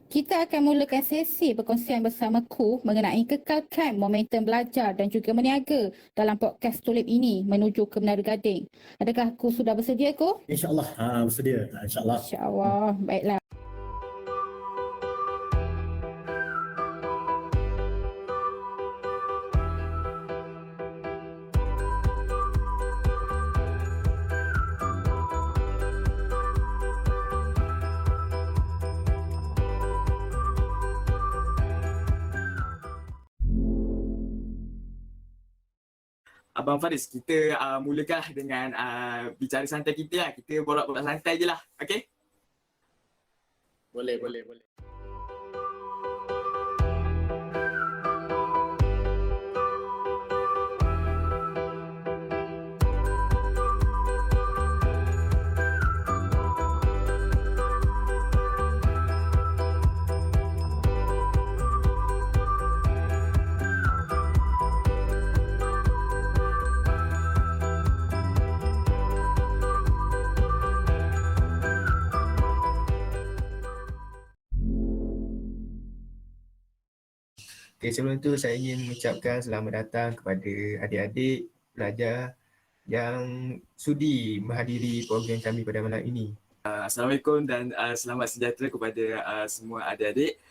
Kita akan mulakan sesi perkongsian bersamaku mengenai kekalkan momentum belajar dan juga meniaga dalam podcast Tulip ini menuju ke Menara Gading. Adakah aku sudah bersedia, Ko? InsyaAllah bersedia. InsyaAllah. InsyaAllah. Baiklah. Abang Faris, kita mulakanlah dengan bicara santai kita lah. Kita borak-borak santai je lah. Okay? Boleh. Okay, sebelum itu saya ingin mengucapkan selamat datang kepada adik-adik pelajar yang sudi menghadiri program kami pada malam ini. Assalamualaikum dan selamat sejahtera kepada semua adik-adik.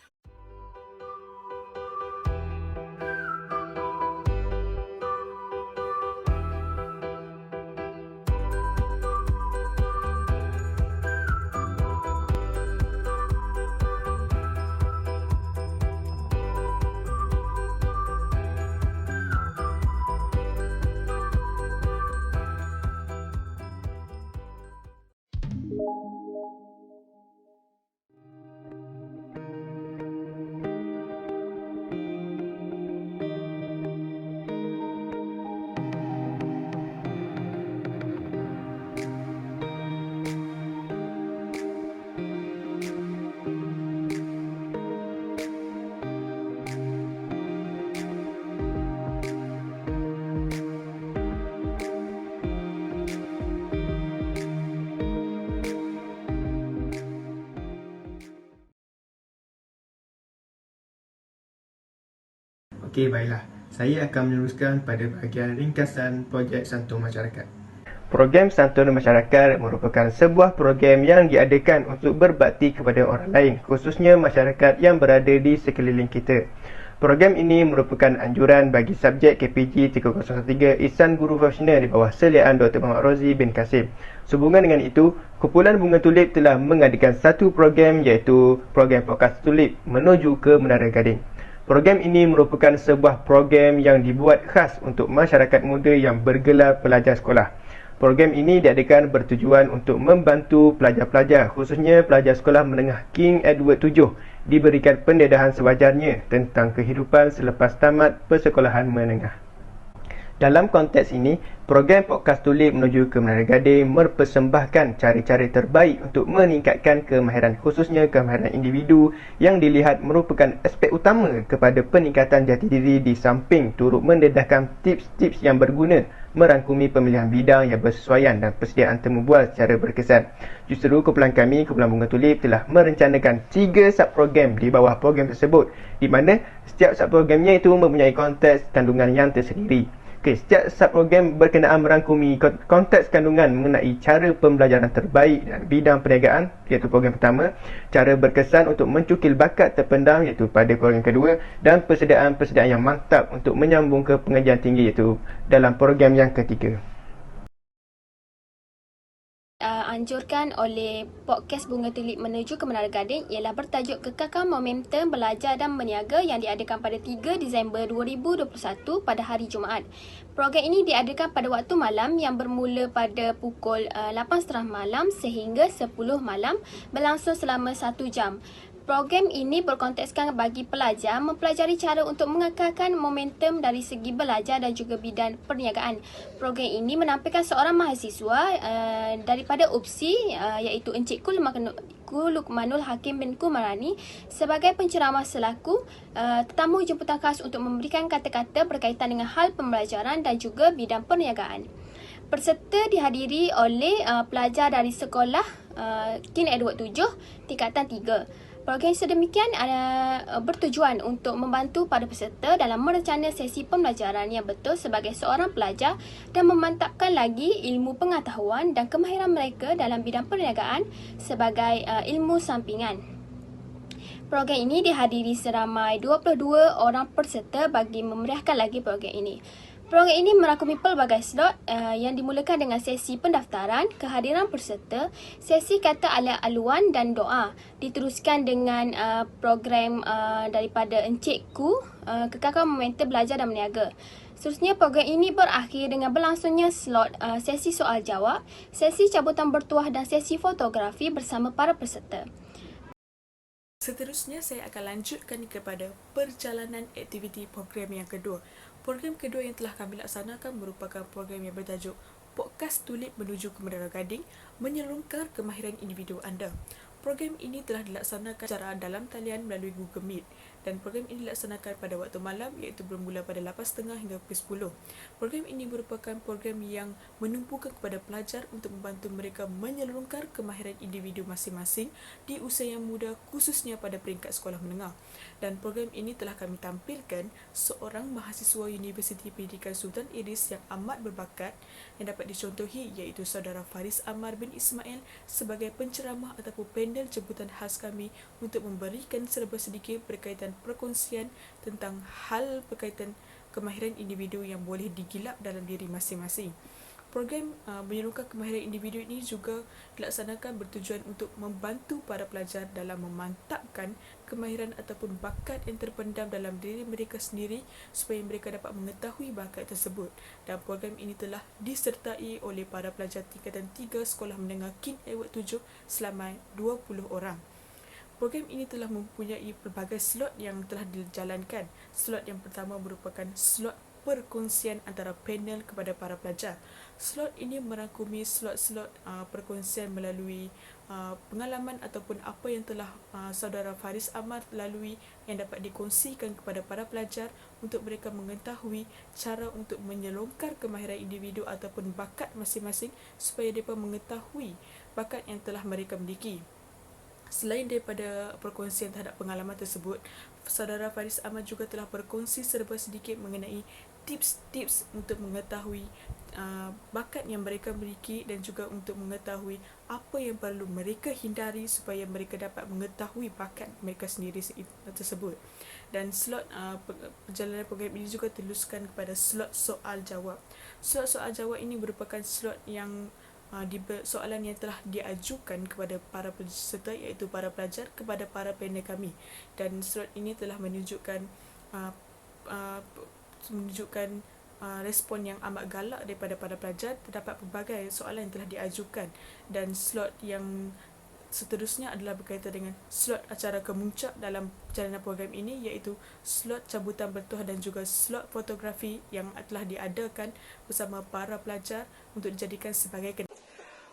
Okey, baiklah. Saya akan meneruskan pada bahagian ringkasan projek Santun Masyarakat. Program Santun Masyarakat merupakan sebuah program yang diadakan untuk berbakti kepada orang lain, khususnya masyarakat yang berada di sekeliling kita. Program ini merupakan anjuran bagi subjek KPG 3013 Ihsan Guru Profesional di bawah seliaan Dr. Muhammad Rozi bin Kasim. Sehubungan dengan itu, Kumpulan Bunga Tulip telah mengadakan satu program iaitu program Podcast Tulip menuju ke Menara Gading. Program ini merupakan sebuah program yang dibuat khas untuk masyarakat muda yang bergelar pelajar sekolah. Program ini diadakan bertujuan untuk membantu pelajar-pelajar, khususnya pelajar sekolah menengah King Edward VII, diberikan pendedahan sewajarnya tentang kehidupan selepas tamat persekolahan menengah. Dalam konteks ini, program Podcast Tulip menuju ke Menara Gading mempersembahkan cara-cara terbaik untuk meningkatkan kemahiran, khususnya kemahiran individu yang dilihat merupakan aspek utama kepada peningkatan jati diri di samping turut mendedahkan tips-tips yang berguna merangkumi pemilihan bidang yang bersesuaian dan persediaan temu bual secara berkesan. Justru kumpulan kami, Kumpulan Bunga Tulip, telah merencanakan 3 sub-program di bawah program tersebut, di mana setiap sub-programnya itu mempunyai konteks kandungan yang tersendiri. Okey, setiap sub-program berkenaan merangkumi konteks kandungan mengenai cara pembelajaran terbaik dan bidang perniagaan, iaitu program pertama, cara berkesan untuk mencukil bakat terpendam, iaitu pada program kedua, dan persediaan-persediaan yang mantap untuk menyambung ke pengajian tinggi, iaitu dalam program yang ketiga. Anjurkan oleh podcast Bunga Tulip menuju ke Menara Gading ialah bertajuk Kekalkan Momentum Belajar dan Meniaga yang diadakan pada 3 Disember 2021 pada hari Jumaat. Program ini diadakan pada waktu malam yang bermula pada pukul 8.30 malam sehingga 10 malam, berlangsung selama 1 jam. Program ini berkontekskan bagi pelajar mempelajari cara untuk mengekalkan momentum dari segi belajar dan juga bidang perniagaan. Program ini menampilkan seorang mahasiswa daripada UPSI iaitu Encikku Luqmanul Hakim bin Kumarani sebagai penceramah selaku tetamu jemputan khas untuk memberikan kata-kata berkaitan dengan hal pembelajaran dan juga bidang perniagaan. Peserta dihadiri oleh pelajar dari sekolah King Edward VII tingkatan 3. Program sedemikian bertujuan untuk membantu para peserta dalam merencana sesi pembelajaran yang betul sebagai seorang pelajar dan memantapkan lagi ilmu pengetahuan dan kemahiran mereka dalam bidang perniagaan sebagai ilmu sampingan. Program ini dihadiri seramai 22 orang peserta bagi memeriahkan lagi program ini. Program ini merangkumi pelbagai slot yang dimulakan dengan sesi pendaftaran, kehadiran peserta, sesi kata ala-aluan dan doa. Diteruskan dengan program daripada Encikku, Kekakalan Momentum Belajar dan Meniaga. Seterusnya, program ini berakhir dengan berlangsungnya slot sesi soal jawab, sesi cabutan bertuah dan sesi fotografi bersama para peserta. Seterusnya, saya akan lanjutkan kepada perjalanan aktiviti program yang kedua. Program kedua yang telah kami laksanakan merupakan program yang bertajuk Podcast Tulip Menuju ke Menara Gading, menyelongkar kemahiran individu anda. Program ini telah dilaksanakan secara dalam talian melalui Google Meet dan program ini dilaksanakan pada waktu malam iaitu bermula pada 8.30 hingga pukul 10. Program ini merupakan program yang menumpukan kepada pelajar untuk membantu mereka menyelongkar kemahiran individu masing-masing di usia yang muda, khususnya pada peringkat sekolah menengah. Dan program ini telah kami tampilkan seorang mahasiswa Universiti Pendidikan Sultan Idris yang amat berbakat yang dapat dicontohi iaitu saudara Faris Ammar bin Ismail sebagai penceramah ataupun panel jemputan khas kami untuk memberikan serba sedikit berkaitan perkongsian tentang hal berkaitan kemahiran individu yang boleh digilap dalam diri masing-masing. Program menyelongkar kemahiran individu ini juga dilaksanakan bertujuan untuk membantu para pelajar dalam memantapkan kemahiran ataupun bakat yang terpendam dalam diri mereka sendiri supaya mereka dapat mengetahui bakat tersebut. Dan program ini telah disertai oleh para pelajar tingkatan 3 Sekolah Menengah King Edward 7 selama 20 orang. Program ini telah mempunyai pelbagai slot yang telah dijalankan. Slot yang pertama merupakan slot perkongsian antara panel kepada para pelajar. Slot ini merangkumi slot-slot perkongsian melalui pengalaman ataupun apa yang telah saudara Faris Ammar lalui yang dapat dikongsikan kepada para pelajar untuk mereka mengetahui cara untuk menyelongkar kemahiran individu ataupun bakat masing-masing supaya mereka mengetahui bakat yang telah mereka miliki. Selain daripada perkongsian terhadap pengalaman tersebut, saudara Faris Ammar juga telah berkongsi serba sedikit mengenai tips-tips untuk mengetahui bakat yang mereka miliki dan juga untuk mengetahui apa yang perlu mereka hindari supaya mereka dapat mengetahui bakat mereka sendiri tersebut. Dan slot perjalanan program ini juga teruskan kepada slot soal jawab. Slot soal jawab ini merupakan slot yang soalan yang telah diajukan kepada para peserta iaitu para pelajar kepada para panel kami, dan slot ini telah menunjukkan respon yang amat galak daripada para pelajar terdapat pelbagai soalan yang telah diajukan. Dan slot yang seterusnya adalah berkaitan dengan slot acara kemuncak dalam perjalanan program ini iaitu slot cabutan bertuah dan juga slot fotografi yang telah diadakan bersama para pelajar untuk dijadikan sebagai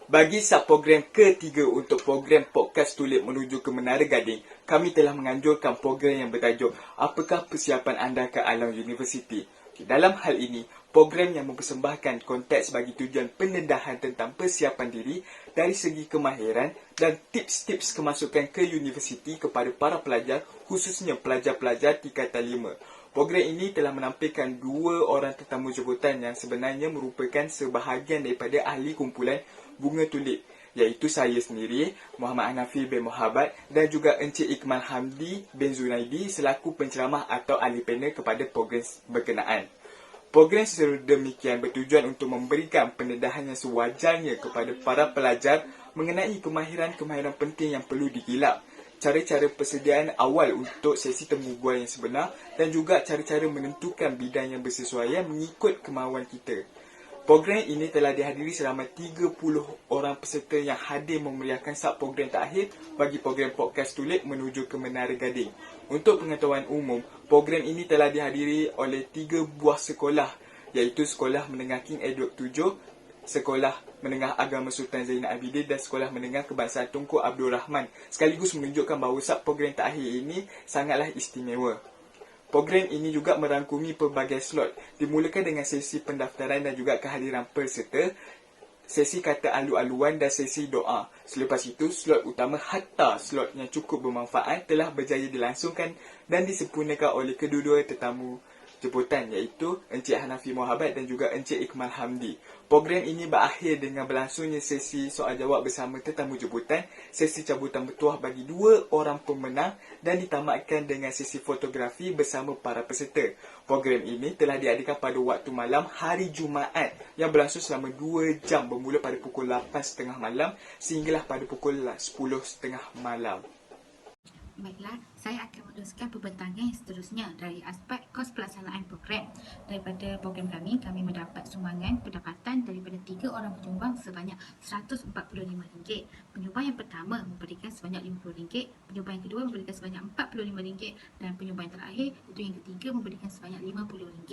Bagi subprogram ketiga untuk program Podcast Tulip Menuju ke Menara Gading, kami telah menganjurkan program yang bertajuk Apakah Persiapan Anda ke Alam Universiti? Dalam hal ini, program yang mempersembahkan konteks bagi tujuan pendedahan tentang persiapan diri dari segi kemahiran dan tips-tips kemasukan ke universiti kepada para pelajar, khususnya pelajar-pelajar tingkatan 5. Program ini telah menampilkan 2 orang tetamu jemputan yang sebenarnya merupakan sebahagian daripada ahli kumpulan Bunga Tulip, iaitu saya sendiri, Muhammad Hanafi bin Muhammad dan juga Encik Ikmal Hamdi bin Zunaidi selaku penceramah atau ahli panel kepada program berkenaan. Program sedemikian bertujuan untuk memberikan pendedahan yang sewajarnya kepada para pelajar mengenai kemahiran-kemahiran penting yang perlu digilap, cara-cara persediaan awal untuk sesi temu bual yang sebenar dan juga cara-cara menentukan bidang yang bersesuaian mengikut kemahuan kita. Program ini telah dihadiri selama 30 orang peserta yang hadir memeriahkan sub-program terakhir bagi program Podcast Tulip Menuju ke Menara Gading. Untuk pengetahuan umum, program ini telah dihadiri oleh 3 buah sekolah iaitu Sekolah Menengah King Edward 7, Sekolah Menengah Agama Sultan Zainal Abidin dan Sekolah Menengah Kebangsaan Tunku Abdul Rahman, sekaligus menunjukkan bahawa sub-program terakhir ini sangatlah istimewa. Program ini juga merangkumi pelbagai slot, dimulakan dengan sesi pendaftaran dan juga kehadiran peserta. sesi kata alu-aluan dan sesi doa. Selepas itu, slot utama hatta slot yang cukup bermanfaat telah berjaya dilangsungkan dan disempurnakan oleh kedua-dua tetamu jemputan iaitu Encik Hanafi Mohabat dan juga Encik Ikmal Hamdi. Program ini berakhir dengan berlangsungnya sesi soal jawab bersama tetamu jemputan, sesi cabutan bertuah bagi 2 orang pemenang dan ditamatkan dengan sesi fotografi bersama para peserta. Program ini telah diadakan pada waktu malam hari Jumaat yang berlangsung selama 2 jam bermula pada pukul 8.30 malam sehinggalah pada pukul 10.30 malam. Baiklah, saya akan meneruskan pembentangan yang seterusnya dari aspek kos pelaksanaan program. Daripada program kami mendapat sumbangan pendapatan daripada 3 orang penyumbang sebanyak RM145. Penyumbang yang pertama memberikan sebanyak RM50, penyumbang yang kedua memberikan sebanyak RM45 dan penyumbang yang terakhir, itu yang ketiga, memberikan sebanyak RM50.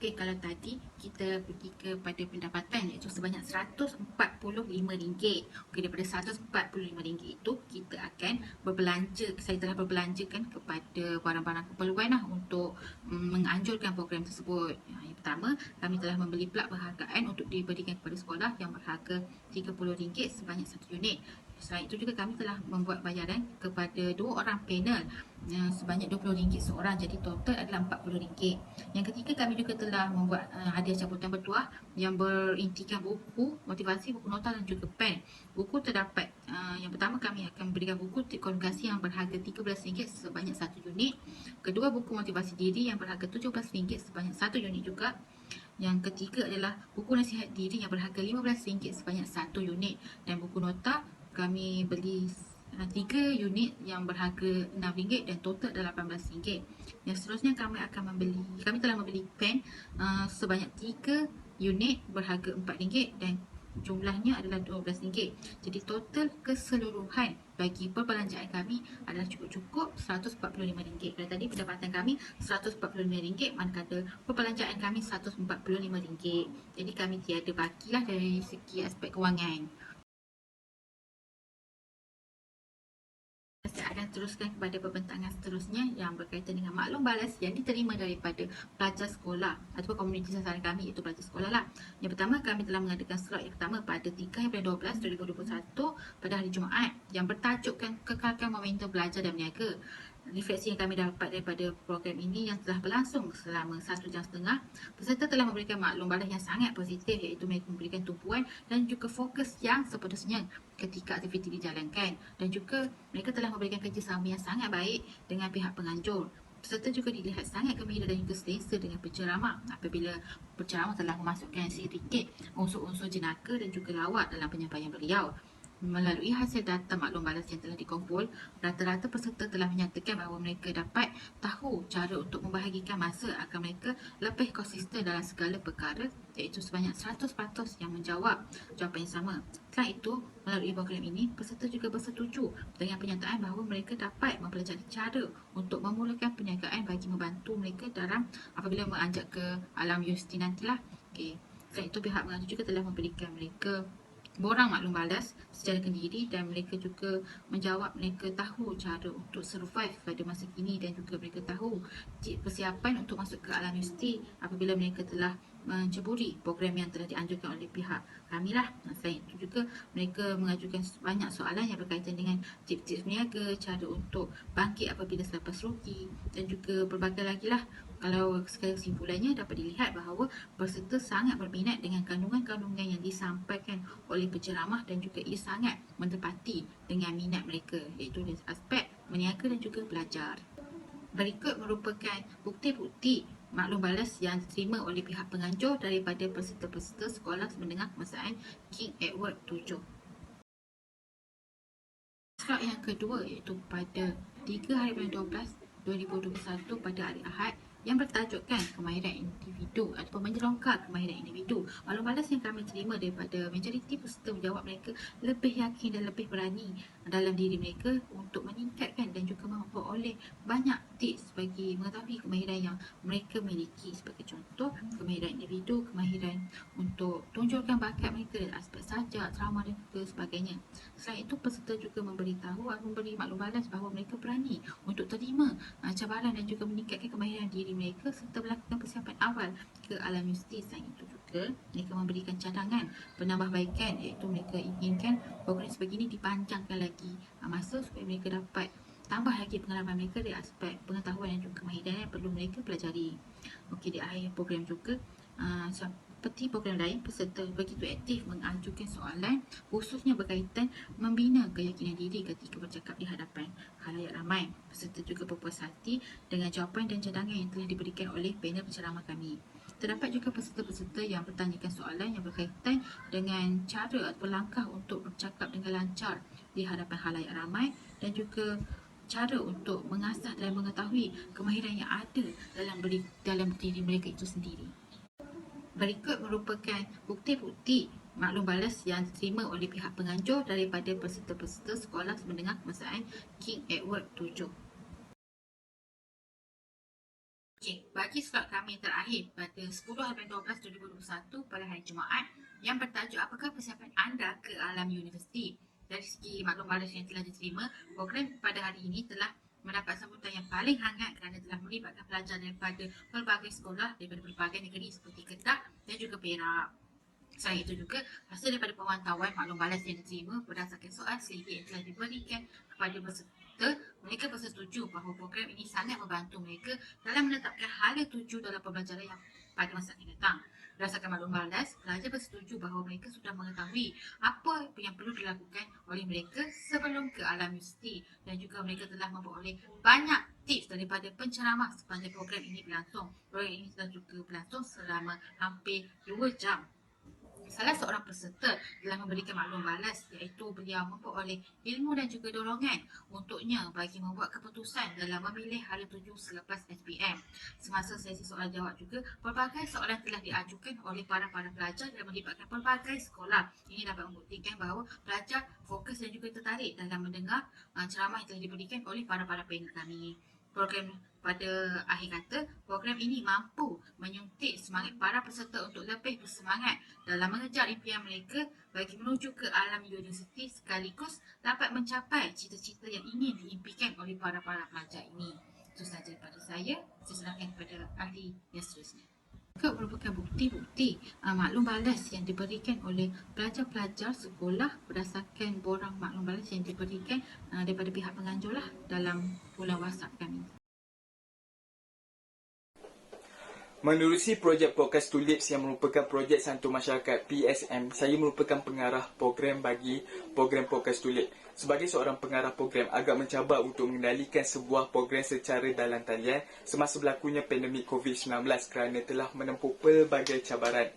Okey, kalau tadi kita pergi kepada pendapatan iaitu sebanyak RM145. Okey, daripada RM145 itu kita akan berbelanja. Saya telah berbelanjakan kepada barang-barang keperluan untuk menganjurkan program tersebut. Yang pertama, kami telah membeli plak penghargaan untuk diberikan kepada sekolah yang berharga RM30 sebanyak 1 unit. Selain itu juga kami telah membuat bayaran kepada 2 orang panel sebanyak RM20 seorang, jadi total adalah RM40. Yang ketiga, kami juga telah membuat hadiah cabutan bertuah yang berintikan buku motivasi, buku nota dan juga pen. Buku terdapat, yang pertama kami akan memberikan buku tip komunikasi yang berharga RM13 sebanyak 1 unit. Kedua, buku motivasi diri yang berharga RM17 sebanyak 1 unit juga. Yang ketiga adalah buku nasihat diri yang berharga RM15 sebanyak 1 unit. Dan buku nota kami beli 3 unit yang berharga RM6 dan total adalah RM18. Yang seterusnya kami telah membeli pen sebanyak 3 unit berharga RM4 dan jumlahnya adalah RM12. Jadi total keseluruhan bagi perbelanjaan kami adalah cukup RM145. Kalau tadi pendapatan kami RM145, manakala perbelanjaan kami RM145. Jadi kami tiada bakilah dari segi aspek kewangan. Saya akan teruskan kepada pembentangan seterusnya yang berkaitan dengan maklum balas yang diterima daripada pelajar sekolah ataupun komuniti sasaran kami, iaitu pelajar sekolah lah. Yang pertama, kami telah mengadakan slot yang pertama pada 3/12/2021 pada hari Jumaat yang bertajukkan kekalkan momentum belajar dan berniaga. Refleksi yang kami dapat daripada program ini yang telah berlangsung selama 1.5 jam, peserta telah memberikan maklum balas yang sangat positif, iaitu mereka memberikan tumpuan dan juga fokus yang sepenuhnya ketika aktiviti dijalankan, dan juga mereka telah memberikan kerjasama yang sangat baik dengan pihak penganjur. Peserta juga dilihat sangat gembira dan juga selesa dengan penceramah apabila penceramah telah memasukkan sedikit unsur-unsur jenaka dan juga lawak dalam penyampaian beliau. Melalui hasil data maklum balas yang telah dikumpul, rata-rata peserta telah menyatakan bahawa mereka dapat tahu cara untuk membahagikan masa agar mereka lebih konsisten dalam segala perkara, iaitu sebanyak 100% yang menjawab jawapan yang sama. Selain itu, melalui program ini, peserta juga bersetuju dengan penyataan bahawa mereka dapat mempelajari cara untuk memulakan perniagaan bagi membantu mereka dalam apabila menganjak ke alam universiti nantilah. Okay. Selain itu, pihak penganjur juga telah memberikan mereka borang maklum balas secara kendiri dan mereka juga menjawab mereka tahu cara untuk survive pada masa kini dan juga mereka tahu persiapan untuk masuk ke alam universiti apabila mereka telah menceburi program yang telah dianjurkan oleh pihak kami lah. Selain itu juga mereka mengajukan banyak soalan yang berkaitan dengan tips-tips berniaga, cara untuk bangkit apabila selepas rugi dan juga berbagai lagi lah. Kalau kesimpulannya dapat dilihat bahawa peserta sangat berminat dengan kandungan-kandungan yang disampaikan oleh penceramah dan juga ia sangat menepati dengan minat mereka, iaitu dari aspek berniaga dan juga belajar. Berikut merupakan bukti-bukti maklum balas yang diterima oleh pihak penganjur daripada peserta-peserta sekolah menengah kebangsaan King Edward VII. Slot yang kedua iaitu pada 3/12/2021 pada hari Ahad yang bertajukkan kemahiran individu ataupun menyelongkar kemahiran individu. Maklum balas yang kami terima daripada majoriti peserta menjawab mereka lebih yakin dan lebih berani dalam diri mereka untuk meningkatkan dan juga memperoleh banyak tips bagi mengetahui kemahiran yang mereka miliki. Sebagai contoh, kemahiran individu, kemahiran untuk tunjukkan bakat mereka dari aspek sajak, trauma dan juga sebagainya. Selain itu, peserta juga memberi maklum balas bahawa mereka berani untuk terima cabaran dan juga meningkatkan kemahiran diri diri mereka serta melakukan persiapan awal ke alam universiti. Selain itu juga mereka memberikan cadangan penambahbaikan, iaitu mereka inginkan program sebegini dipanjangkan lagi masa supaya mereka dapat tambah lagi pengalaman mereka dari aspek pengetahuan dan juga kemahiran yang perlu mereka pelajari. Okey, di akhir program juga seperti program lain, peserta begitu aktif mengajukan soalan khususnya berkaitan membina keyakinan diri ketika bercakap di hadapan khalayak ramai. Peserta juga berpuas hati dengan jawapan dan cadangan yang telah diberikan oleh panel penceramah kami. Terdapat juga peserta-peserta yang bertanyakan soalan yang berkaitan dengan cara atau langkah untuk bercakap dengan lancar di hadapan khalayak ramai dan juga cara untuk mengasah dan mengetahui kemahiran yang ada dalam diri mereka itu sendiri. Berikut merupakan bukti-bukti maklum balas yang diterima oleh pihak penganjur daripada peserta-peserta sekolah menengah kebangsaan King Edward VII. Okey, bagi slot kami terakhir pada 10/12/2021 pada hari Jumaat yang bertajuk apakah persiapan anda ke alam universiti. Dari segi maklum balas yang telah diterima, program pada hari ini telah mendapat sambutan yang paling hangat kerana telah melibatkan pelajar daripada pelbagai sekolah daripada pelbagai negeri seperti Kedah dan juga Perak. Selain itu juga, hasil daripada pemantauan maklum balas yang diterima berdasarkan soal selidik yang telah diberikan kepada peserta, mereka bersetuju bahawa program ini sangat membantu mereka dalam menetapkan hala tuju dalam pembelajaran yang pada masa akan datang. Berdasarkan maklum balas, pelajar bersetuju bahawa mereka sudah mengetahui apa yang perlu dilakukan oleh mereka sebelum ke alam universiti dan juga mereka telah memperoleh banyak tips daripada penceramah sepanjang program ini berlangsung. Program ini telah juga berlangsung selama hampir 2 jam. Salah seorang peserta telah memberikan maklum balas iaitu beliau memperoleh ilmu dan juga dorongan untuknya bagi membuat keputusan dalam memilih hala tuju selepas SPM. Semasa sesi soal jawab juga, pelbagai soalan telah diajukan oleh para pelajar dan melibatkan pelbagai sekolah. Ini dapat membuktikan bahawa pelajar fokus dan juga tertarik dalam mendengar ceramah yang telah diberikan oleh para panel kami. Program pada akhir kata, program ini mampu menyuntik semangat para peserta untuk lebih bersemangat dalam mengejar impian mereka bagi menuju ke alam universiti sekaligus dapat mencapai cita-cita yang ingin diimpikan oleh para pelajar ini. Itu sahaja daripada saya serahkan kepada ahli yang seterusnya. Juga merupakan bukti-bukti maklum balas yang diberikan oleh pelajar-pelajar sekolah berdasarkan borang maklum balas yang diberikan daripada pihak penganjur lah dalam bulan WhatsApp kami. Menerusi projek Podcast Tulips yang merupakan projek Santun Masyarakat PSM, saya merupakan pengarah program bagi program Podcast Tulips. Sebagai seorang pengarah program, agak mencabar untuk mengendalikan sebuah program secara dalam talian semasa berlakunya pandemik COVID-19 kerana telah menempuh pelbagai cabaran.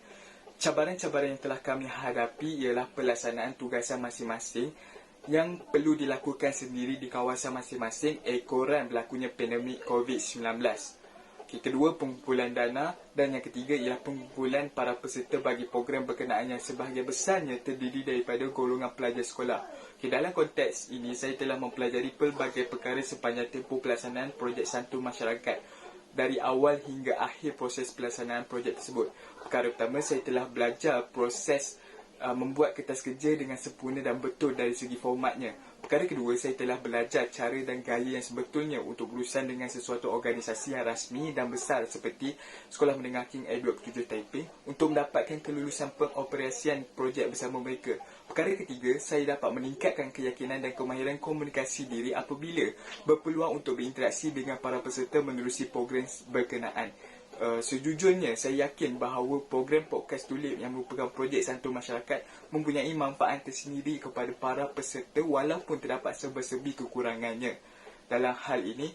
Cabaran-cabaran yang telah kami hadapi ialah pelaksanaan tugasan masing-masing yang perlu dilakukan sendiri di kawasan masing-masing ekoran berlakunya pandemik COVID-19. Kedua, pengumpulan dana dan yang ketiga ialah pengumpulan para peserta bagi program berkenaan yang sebahagian besarnya terdiri daripada golongan pelajar sekolah. Dalam konteks ini, saya telah mempelajari pelbagai perkara sepanjang tempoh pelaksanaan projek Santun Masyarakat dari awal hingga akhir proses pelaksanaan projek tersebut. Perkara pertama, saya telah belajar proses membuat kertas kerja dengan sempurna dan betul dari segi formatnya. Perkara kedua, saya telah belajar cara dan gaya yang sebetulnya untuk berurusan dengan sesuatu organisasi yang rasmi dan besar seperti Sekolah Menengah King Edward VII Taipei untuk mendapatkan kelulusan pengoperasian projek bersama mereka. Perkara ketiga, saya dapat meningkatkan keyakinan dan kemahiran komunikasi diri apabila berpeluang untuk berinteraksi dengan para peserta menerusi program berkenaan. Sejujurnya, saya yakin bahawa program Podcast Tulip yang merupakan projek Santun Masyarakat mempunyai manfaat tersendiri kepada para peserta walaupun terdapat serba-serbi kekurangannya. Dalam hal ini,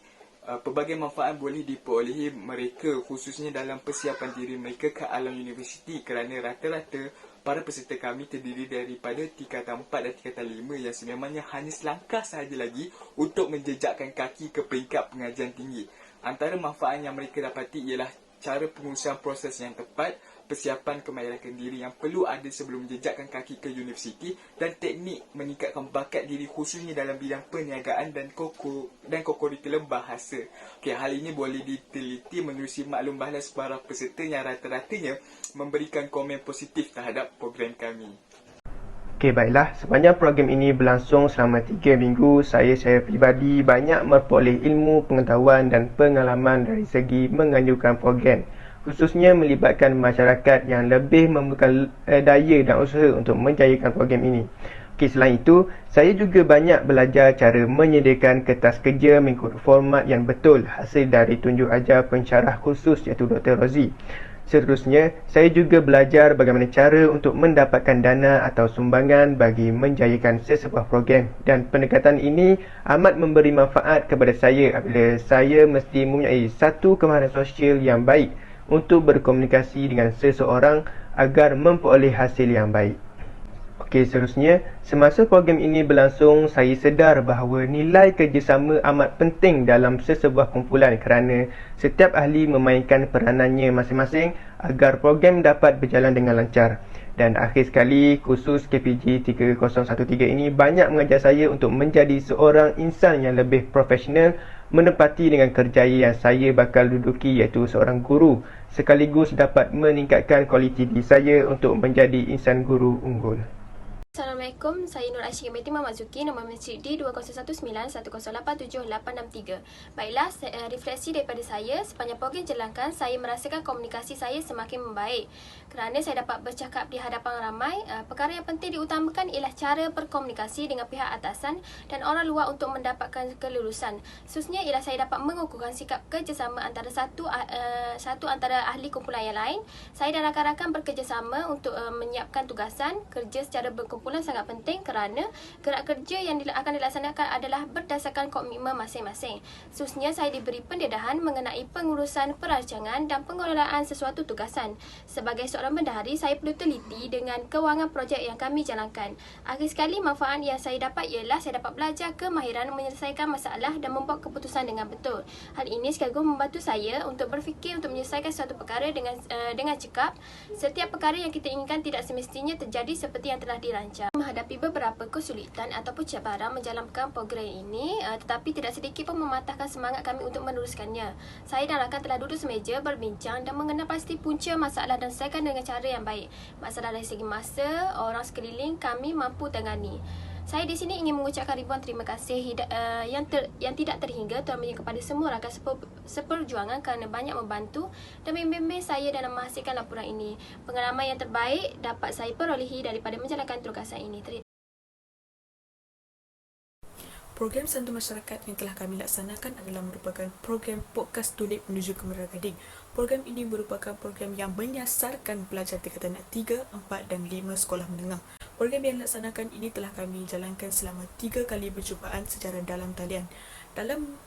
pelbagai manfaat boleh diperolehi mereka khususnya dalam persiapan diri mereka ke alam universiti kerana rata-rata para peserta kami terdiri daripada tingkatan 4 dan tingkatan 5 yang sememangnya hanya selangkah sahaja lagi untuk menjejakkan kaki ke peringkat pengajian tinggi. Antara manfaat yang mereka dapati ialah cara pengurusan proses yang tepat, persiapan kemahiran diri yang perlu ada sebelum menjejakkan kaki ke universiti dan teknik meningkatkan bakat diri khususnya dalam bidang perniagaan dan kokurikulum bahasa. Hal ini boleh diteliti menerusi maklum balas para peserta yang rata-ratanya memberikan komen positif terhadap program kami. Okey, baiklah. Sepanjang program ini berlangsung selama 3 minggu, saya peribadi banyak memperoleh ilmu, pengetahuan dan pengalaman dari segi menganjurkan program. Khususnya melibatkan masyarakat yang lebih memerlukan daya dan usaha untuk menjayakan program ini. Okey, selain itu, saya juga banyak belajar cara menyediakan kertas kerja mengikut format yang betul hasil dari tunjuk ajar pensyarah khusus iaitu Dr. Rozi. Seterusnya, saya juga belajar bagaimana cara untuk mendapatkan dana atau sumbangan bagi menjayakan sesebuah program, dan pendekatan ini amat memberi manfaat kepada saya apabila saya mesti mempunyai satu kemahiran sosial yang baik untuk berkomunikasi dengan seseorang agar memperoleh hasil yang baik. Okey, seterusnya, semasa program ini berlangsung, saya sedar bahawa nilai kerjasama amat penting dalam sesebuah kumpulan kerana setiap ahli memainkan peranannya masing-masing agar program dapat berjalan dengan lancar. Dan akhir sekali, kursus KPG 3013 ini banyak mengajar saya untuk menjadi seorang insan yang lebih profesional menepati dengan kerjaya yang saya bakal duduki iaitu seorang guru, sekaligus dapat meningkatkan kualiti diri saya untuk menjadi insan guru unggul. Assalamualaikum, saya Nur Asyik binti Muhammad Zuki, nombor mesej D 201910887863. Baiklah, refleksi daripada saya, sepanjang program jalankan, saya merasakan komunikasi saya semakin membaik. Kerana saya dapat bercakap di hadapan ramai, perkara yang penting diutamakan ialah cara berkomunikasi dengan pihak atasan dan orang luar untuk mendapatkan kelulusan. Khususnya ialah saya dapat mengukuhkan sikap kerjasama antara satu antara ahli kumpulan yang lain. Saya dan rakan-rakan bekerjasama untuk menyiapkan tugasan kerja secara berkumpulan sangat penting kerana gerak kerja yang akan dilaksanakan adalah berdasarkan komitmen masing-masing. Khususnya saya diberi pendedahan mengenai pengurusan perancangan dan pengelolaan sesuatu tugasan. Sebagai seorang bendahari, saya perlu teliti dengan kewangan projek yang kami jalankan. Akhir sekali, manfaat yang saya dapat ialah saya dapat belajar kemahiran menyelesaikan masalah dan membuat keputusan dengan betul. Hal ini sekaligus membantu saya untuk berfikir untuk menyelesaikan suatu perkara dengan cekap. Setiap perkara yang kita inginkan tidak semestinya terjadi seperti yang telah dirancang. Menghadapi beberapa kesulitan ataupun cabaran menjalankan program ini, tetapi tidak sedikit pun mematahkan semangat kami untuk meneruskannya. Saya dan rakan telah duduk semeja berbincang dan mengenal pasti punca masalah dan selesaikan dengan cara yang baik. Masalah dari segi masa, orang sekeliling kami mampu tangani. Saya di sini ingin mengucapkan ribuan terima kasih yang tidak terhingga terutamanya kepada semua rakan seperjuangan kerana banyak membantu dan membimbing saya dalam menghasilkan laporan ini. Pengalaman yang terbaik dapat saya perolehi daripada menjalankan tugasan ini. Program Santun Masyarakat yang telah kami laksanakan adalah merupakan program Podcast Tulip Menuju Kemerdekaan Gading. Program ini merupakan program yang menyasarkan pelajar tingkatan 3, 4 dan 5 sekolah menengah. Program yang dilaksanakan ini telah kami jalankan selama 3 kali perjumpaan secara dalam talian. Dalam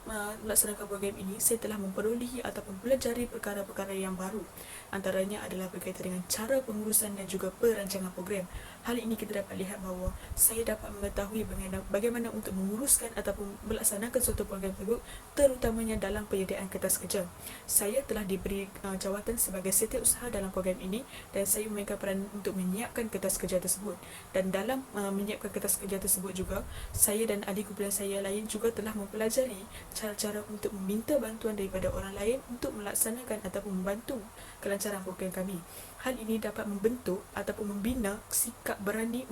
melaksanakan program ini, saya telah memperolehi ataupun pelajari perkara-perkara yang baru. Antaranya adalah berkaitan dengan cara pengurusan dan juga perancangan program. Hal ini kita dapat lihat bahawa saya dapat mengetahui bagaimana untuk menguruskan ataupun melaksanakan suatu program tersebut, terutamanya dalam penyediaan kertas kerja. Saya telah diberi jawatan sebagai setiausaha dalam program ini dan saya memainkan peran untuk menyiapkan kertas kerja tersebut. Dan dalam menyiapkan kertas kerja tersebut juga, saya dan ahli kumpulan saya lain juga telah mempelajari cara-cara untuk meminta bantuan daripada orang lain untuk melaksanakan ataupun membantu kelancaran program kami. Hal ini dapat membentuk ataupun membina sikap berani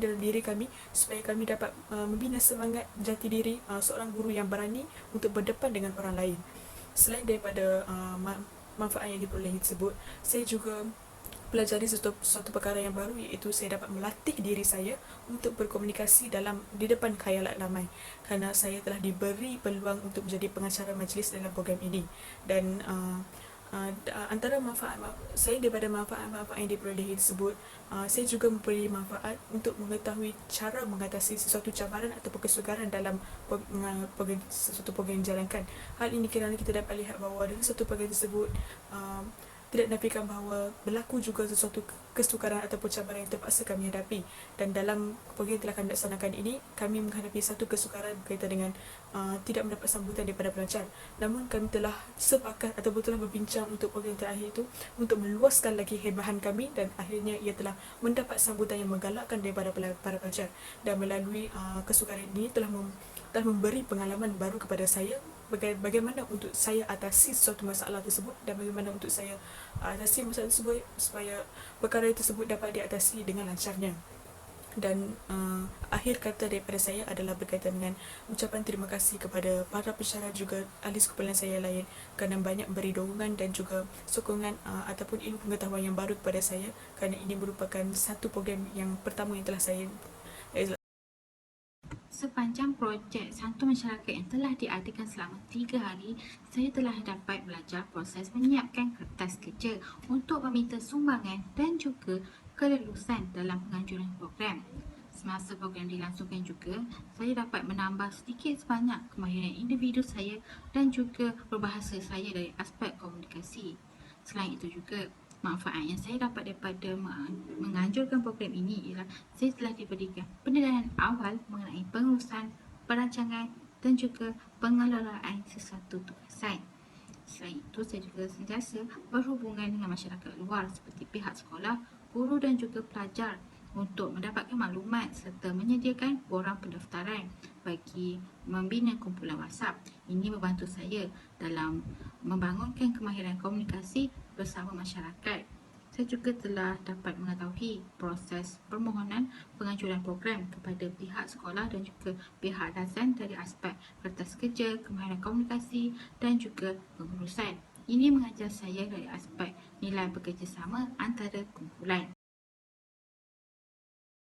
dalam diri kami supaya kami dapat membina semangat jati diri seorang guru yang berani untuk berdepan dengan orang lain. Selain daripada manfaat yang diperolehi tersebut, saya juga pelajari suatu perkara yang baru, iaitu saya dapat melatih diri saya untuk berkomunikasi di depan khayalat ramai kerana saya telah diberi peluang untuk menjadi pengacara majlis dalam program ini. Dan antara manfaat saya daripada manfaat yang diperolehi tersebut, saya juga memperoleh manfaat untuk mengetahui cara mengatasi sesuatu cabaran ataupun kesukaran dalam sesuatu program yang dijalankan. Hal ini kerana kita dapat lihat bahawa dalam satu program tersebut tidak nafikan bahawa berlaku juga sesuatu kesukaran ataupun cabaran yang terpaksa kami hadapi. Dan dalam program yang telah kami laksanakan ini, kami menghadapi satu kesukaran berkaitan dengan tidak mendapat sambutan daripada pelancar. Namun kami telah sepakat ataupun telah berbincang untuk program terakhir itu untuk meluaskan lagi hebahan kami, dan akhirnya ia telah mendapat sambutan yang menggalakkan daripada para pelajar. Dan melalui kesukaran ini telah memberi pengalaman baru kepada saya bagaimana untuk saya atasi suatu masalah tersebut dan bagaimana untuk saya atasi masalah tersebut supaya perkara tersebut dapat diatasi dengan lancarnya. Dan akhir kata daripada saya adalah berkaitan dengan ucapan terima kasih kepada para pensyarah juga ahli sekumpulan saya lain kerana banyak beri dorongan dan juga sokongan ataupun ilmu pengetahuan yang baru kepada saya, kerana ini merupakan satu program yang pertama yang telah saya Sepanjang projek Santun Masyarakat yang telah diadakan selama 3 hari, saya telah dapat belajar proses menyiapkan kertas kerja untuk meminta sumbangan dan juga kelulusan dalam penganjuran program. Semasa program dilangsungkan juga, saya dapat menambah sedikit sebanyak kemahiran individu saya dan juga berbahasa saya dari aspek komunikasi. Selain itu juga, manfaat yang saya dapat daripada menganjurkan program ini ialah saya telah diberikan pendidikan awal mengenai pengurusan, perancangan dan juga pengelolaan sesuatu tugasan. Selain itu, saya juga sentiasa berhubungan dengan masyarakat luar seperti pihak sekolah, guru dan juga pelajar untuk mendapatkan maklumat serta menyediakan borang pendaftaran bagi membina kumpulan WhatsApp. Ini membantu saya dalam membangunkan kemahiran komunikasi bersama masyarakat. Saya juga telah dapat mengetahui proses permohonan penganjuran program kepada pihak sekolah dan juga pihak LASAN dari aspek kertas kerja, kemahiran komunikasi dan juga pengurusan. Ini mengajar saya dari aspek nilai bekerjasama antara kumpulan.